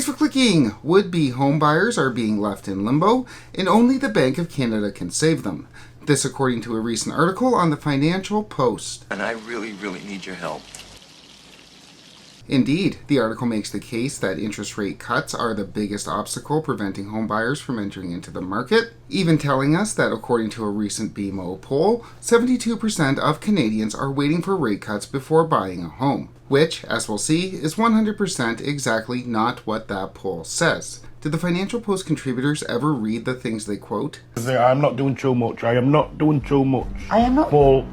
Thanks for clicking! Would-be homebuyers are being left in limbo, and only the Bank of Canada can save them. This according to a recent article on the Financial Post. And I really need your help. Indeed, the article makes the case that interest rate cuts are the biggest obstacle preventing homebuyers from entering into the market, even telling us that according to a recent BMO poll, 72% of Canadians are waiting for rate cuts before buying a home, which, as we'll see, is 100% exactly not what that poll says. Did the Financial Post contributors ever read the things they quote? I'm not doing too much. I am not doing too much. I am not. Full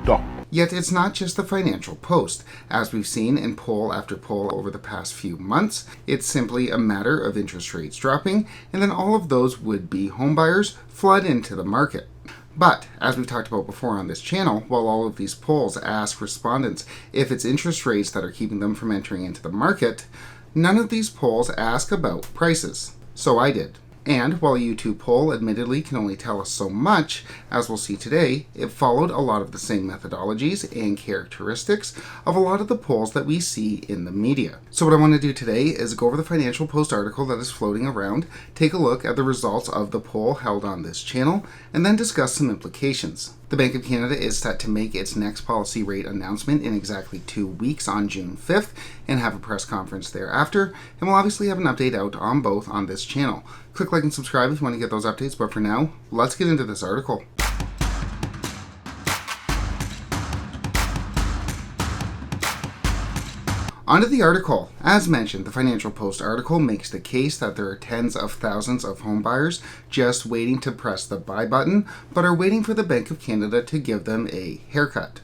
stop. Yet it's not just the Financial Post. As we've seen in poll after poll over the past few months, it's simply a matter of interest rates dropping, and then all of those would-be homebuyers flood into the market. But, as we've talked about before on this channel, while all of these polls ask respondents if it's interest rates that are keeping them from entering into the market, none of these polls ask about prices. So I did. And while a YouTube poll admittedly can only tell us so much, as we'll see today, it followed a lot of the same methodologies and characteristics of a lot of the polls that we see in the media. So what I want to do today is go over the Financial Post article that is floating around, take a look at the results of the poll held on this channel, and then discuss some implications. The Bank of Canada is set to make its next policy rate announcement in exactly 2 weeks on June 5th and have a press conference thereafter, and we'll obviously have an update out on both on this channel. Click like and subscribe if you want to get those updates, but for now, let's get into this article. Onto the article. As mentioned, the Financial Post article makes the case that there are tens of thousands of homebuyers just waiting to press the buy button, but are waiting for the Bank of Canada to give them a haircut.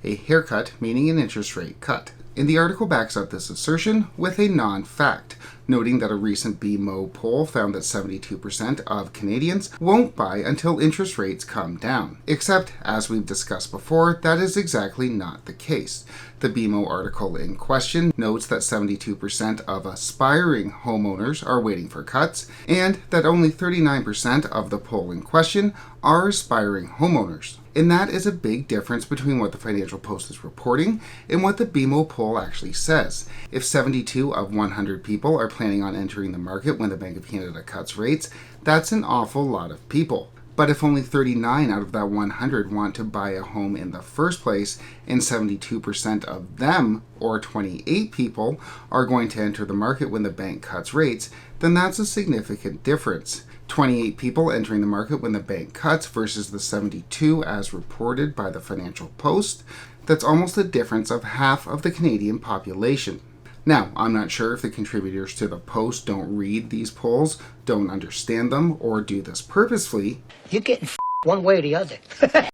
A haircut meaning an interest rate cut. And the article backs up this assertion with a non-fact, noting that a recent BMO poll found that 72% of Canadians won't buy until interest rates come down. Except, as we've discussed before, that is exactly not the case. The BMO article in question notes that 72% of aspiring homeowners are waiting for cuts, and that only 39% of the poll in question are aspiring homeowners. And that is a big difference between what the Financial Post is reporting and what the BMO poll actually says. If 72 of 100 people are planning on entering the market when the Bank of Canada cuts rates, that's an awful lot of people. But if only 39 out of that 100 want to buy a home in the first place, and 72% of them, or 28 people, are going to enter the market when the bank cuts rates, then that's a significant difference. 28 people entering the market when the bank cuts versus the 72 as reported by the Financial Post, that's almost a difference of half of the Canadian population. Now, I'm not sure if the contributors to the Post don't read these polls, don't understand them, or do this purposefully. You're getting one way or the other.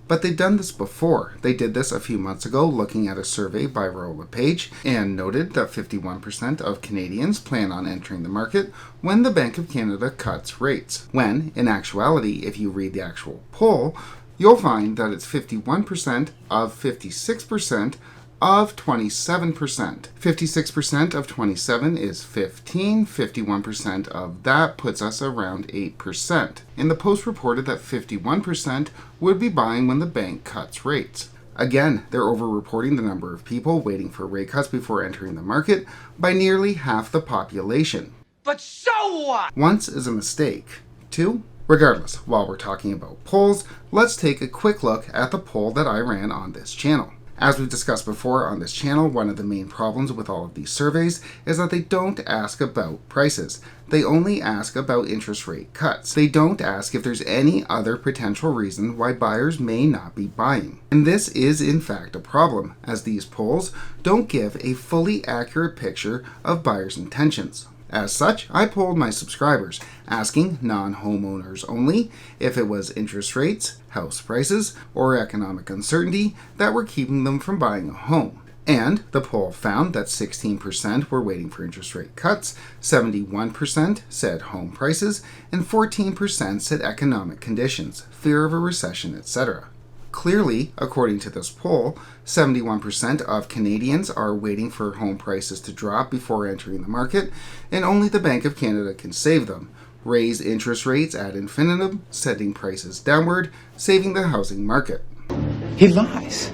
But they've done this before. They did this a few months ago looking at a survey by Royal LePage and noted that 51% of Canadians plan on entering the market when the Bank of Canada cuts rates. When, in actuality, if you read the actual poll, you'll find that it's 51% of 56% of 27%. 56% of 27 is 15, 51% of that puts us around 8%. And the Post reported that 51% would be buying when the bank cuts rates. Again, they're over-reporting the number of people waiting for rate cuts before entering the market by nearly half the population. But so what? Once is a mistake. Two? Regardless, while we're talking about polls, let's take a quick look at the poll that I ran on this channel. As we've discussed before on this channel, one of the main problems with all of these surveys is that they don't ask about prices. They only ask about interest rate cuts. They don't ask if there's any other potential reason why buyers may not be buying. And this is in fact a problem, as these polls don't give a fully accurate picture of buyers' intentions. As such, I polled my subscribers, asking non-homeowners only if it was interest rates, house prices, or economic uncertainty that were keeping them from buying a home. And the poll found that 16% were waiting for interest rate cuts, 71% said home prices, and 14% said economic conditions, fear of a recession, etc. Clearly, according to this poll, 71% of Canadians are waiting for home prices to drop before entering the market, and only the Bank of Canada can save them. Raise interest rates ad infinitum, sending prices downward, saving the housing market. He lies.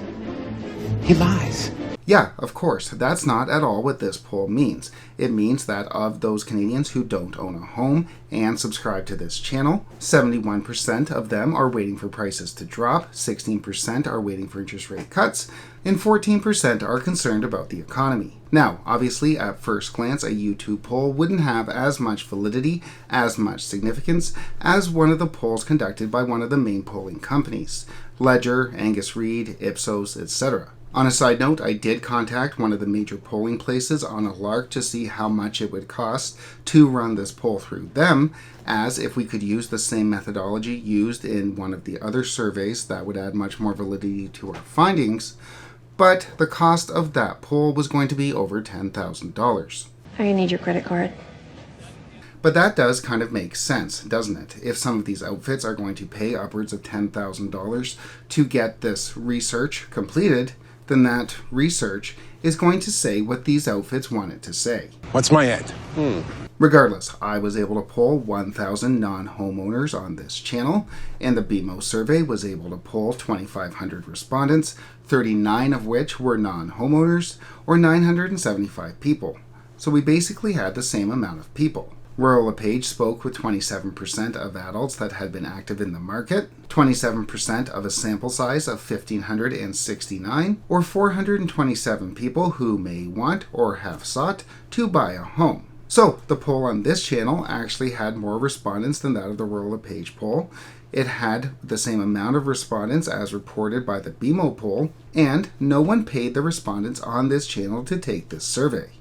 He lies. Yeah, of course, that's not at all what this poll means. It means that of those Canadians who don't own a home and subscribe to this channel, 71% of them are waiting for prices to drop, 16% are waiting for interest rate cuts, and 14% are concerned about the economy. Now, obviously, at first glance, a YouTube poll wouldn't have as much validity, as much significance, as one of the polls conducted by one of the main polling companies, Ledger, Angus Reid, Ipsos, etc. On a side note, I did contact one of the major polling places on a lark to see how much it would cost to run this poll through them, as if we could use the same methodology used in one of the other surveys, that would add much more validity to our findings. But the cost of that poll was going to be over $10,000. I need your credit card. But that does kind of make sense, doesn't it? If some of these outfits are going to pay upwards of $10,000 to get this research completed, then that research is going to say what these outfits want it to say. What's my ad? Regardless, I was able to poll 1,000 non-homeowners on this channel, and the BMO survey was able to poll 2,500 respondents, 39 of which were non-homeowners, or 975 people. So we basically had the same amount of people. Rural LePage spoke with 27% of adults that had been active in the market, 27% of a sample size of 1,569, or 427 people who may want or have sought to buy a home. So the poll on this channel actually had more respondents than that of the Rural LePage poll. It had the same amount of respondents as reported by the BMO poll, and no one paid the respondents on this channel to take this survey.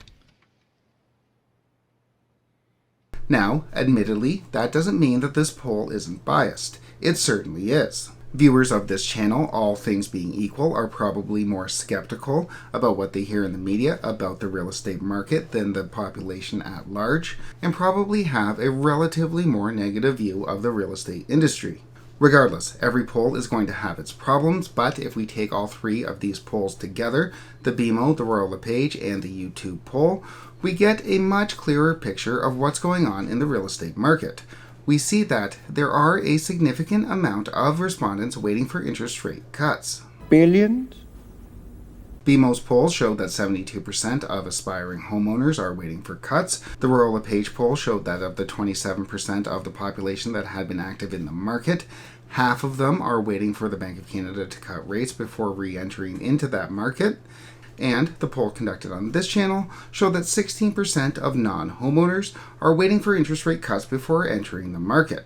Now, admittedly, that doesn't mean that this poll isn't biased. It certainly is. Viewers of this channel, all things being equal, are probably more skeptical about what they hear in the media about the real estate market than the population at large, and probably have a relatively more negative view of the real estate industry. Regardless, every poll is going to have its problems, but if we take all three of these polls together, the BMO, the Rural LePage, and the YouTube poll, we get a much clearer picture of what's going on in the real estate market. We see that there are a significant amount of respondents waiting for interest rate cuts. Billions? BMO's poll showed that 72% of aspiring homeowners are waiting for cuts. The Rural LePage poll showed that of the 27% of the population that had been active in the market, half of them are waiting for the Bank of Canada to cut rates before re-entering into that market. And the poll conducted on this channel showed that 16% of non-homeowners are waiting for interest rate cuts before entering the market.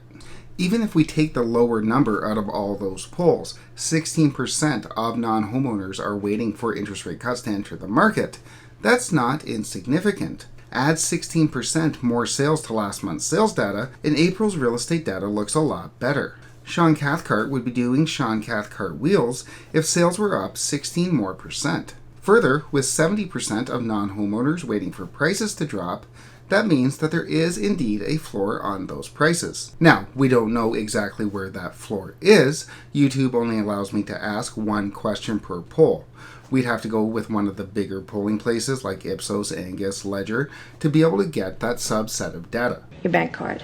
Even if we take the lower number out of all those polls, 16% of non-homeowners are waiting for interest rate cuts to enter the market, that's not insignificant. Add 16% more sales to last month's sales data, and April's real estate data looks a lot better. Sean Cathcart would be doing Sean Cathcart wheels if sales were up 16% more. Further, with 70% of non-homeowners waiting for prices to drop, that means that there is indeed a floor on those prices. Now, we don't know exactly where that floor is. YouTube only allows me to ask one question per poll. We'd have to go with one of the bigger polling places like Ipsos, Angus, Ledger to be able to get that subset of data. Your bank card.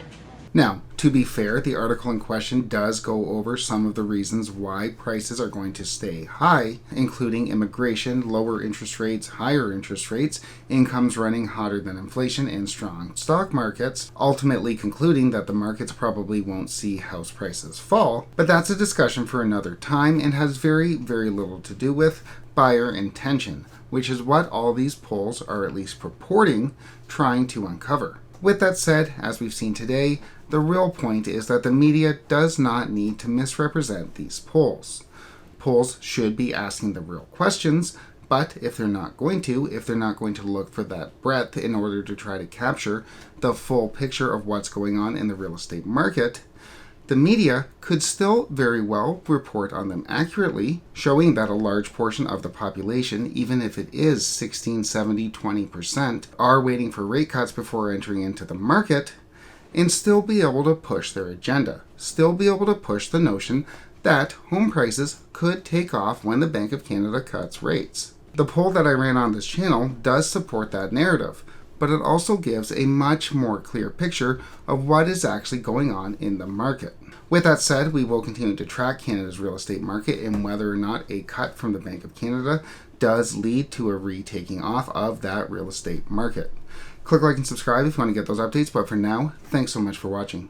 Now, to be fair, the article in question does go over some of the reasons why prices are going to stay high, including immigration, lower interest rates, higher interest rates, incomes running hotter than inflation, and strong stock markets, ultimately concluding that the markets probably won't see house prices fall. But that's a discussion for another time and has very, very little to do with buyer intention, which is what all these polls are at least purporting trying to uncover. With that said, as we've seen today, the real point is that the media does not need to misrepresent these polls. Polls should be asking the real questions, but if they're not going to look for that breadth in order to try to capture the full picture of what's going on in the real estate market, the media could still very well report on them accurately, showing that a large portion of the population, even if it is 16, 70, 20%, are waiting for rate cuts before entering into the market, and still be able to push their agenda, still be able to push the notion that home prices could take off when the Bank of Canada cuts rates. The poll that I ran on this channel does support that narrative, but it also gives a much more clear picture of what is actually going on in the market. With that said, we will continue to track Canada's real estate market and whether or not a cut from the Bank of Canada does lead to a retaking off of that real estate market. Click like and subscribe if you want to get those updates, but for now, thanks so much for watching.